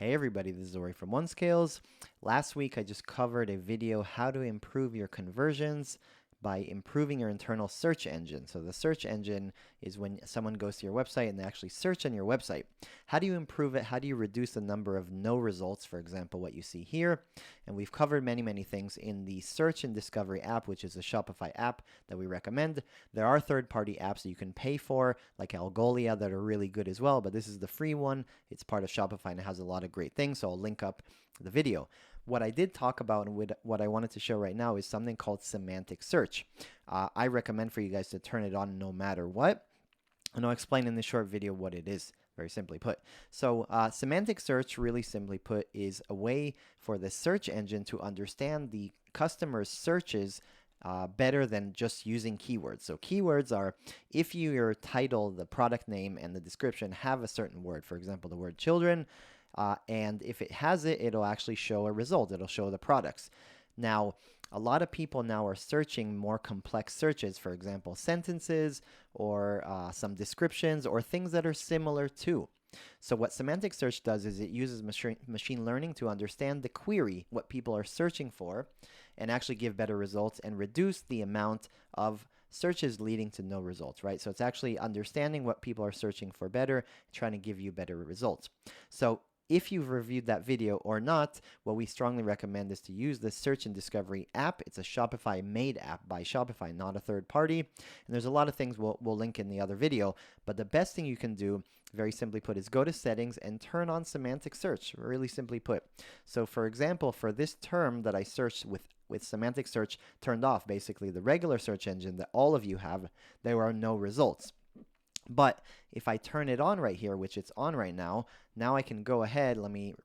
Hey everybody, this is Ori from OneScales. Last week I just covered a video how to improve your conversions by improving your internal search engine. So the search engine is when someone goes to your website and they actually search on your website. How do you improve it? How do you reduce the number of no results, for example, what you see here? And we've covered many things in the Search and Discovery app, which is a Shopify app that we recommend. There are third-party apps that you can pay for, like Algolia, that are really good as well, but this is the free one. It's part of Shopify and it has a lot of great things, so I'll link up the video. What I did talk about and what I wanted to show right now is something called semantic search. I recommend for you guys to turn it on no matter what. And I'll explain in this short video what it is, very simply put. So semantic search, really simply put, is a way for the search engine to understand the customer's searches better than just using keywords. So keywords are if your title, the product name, and the description have a certain word, for example, the word children, and if it has it, it'll actually show a result. It'll show the products. Now, a lot of people now are searching more complex searches, for example, sentences or some descriptions or things that are similar to. So what semantic search does is it uses machine learning to understand the query, what people are searching for, and actually give better results and reduce the amount of searches leading to no results, right? So it's actually understanding what people are searching for better, trying to give you better results. So if you've reviewed that video or not, what we strongly recommend is to use the Search and Discovery app. It's a Shopify made app by Shopify, not a third party. And there's a lot of things we'll link in the other video. But the best thing you can do, very simply put, is go to settings and turn on semantic search, really simply put. So for example, for this term that I searched with semantic search turned off, basically the regular search engine that all of you have, there are no results. But if I turn it on right here, which it's on right now, now I can go ahead, let me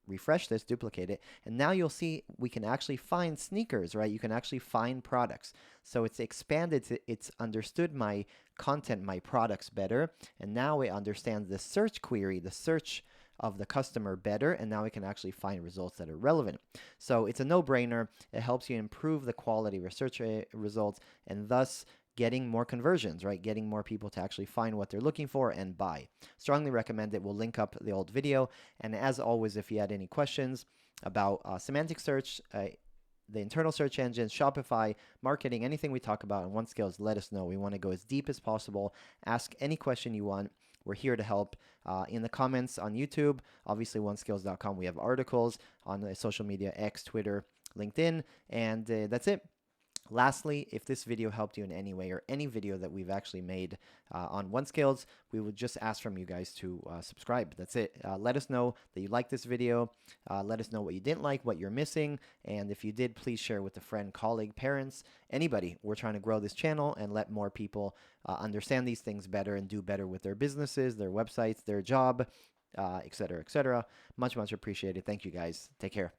refresh this, duplicate it, and now you'll see we can actually find sneakers, right? You can actually find products. So it's expanded, it's understood my content, my products better, and now it understands the search query, the search of the customer better, and now we can actually find results that are relevant. So it's a no-brainer. It helps you improve the quality of your search results and thus getting more conversions, right? Getting more people to actually find what they're looking for and buy. Strongly recommend it. We'll link up the old video. And as always, if you had any questions about semantic search, the internal search engine, Shopify, marketing, anything we talk about in OneScales, let us know. We want to go as deep as possible. Ask any question you want. We're here to help. In the comments on YouTube, obviously onescales.com, we have articles on the social media, X, Twitter, LinkedIn, and that's it. Lastly, if this video helped you in any way or any video that we've actually made on OneScales, we would just ask from you guys to subscribe. That's it. Let us know that you liked this video. Let us know what you didn't like, what you're missing. And if you did, please share with a friend, colleague, parents, anybody. We're trying to grow this channel and let more people understand these things better and do better with their businesses, their websites, their job, etc., etc. Much appreciated. Thank you guys. Take care.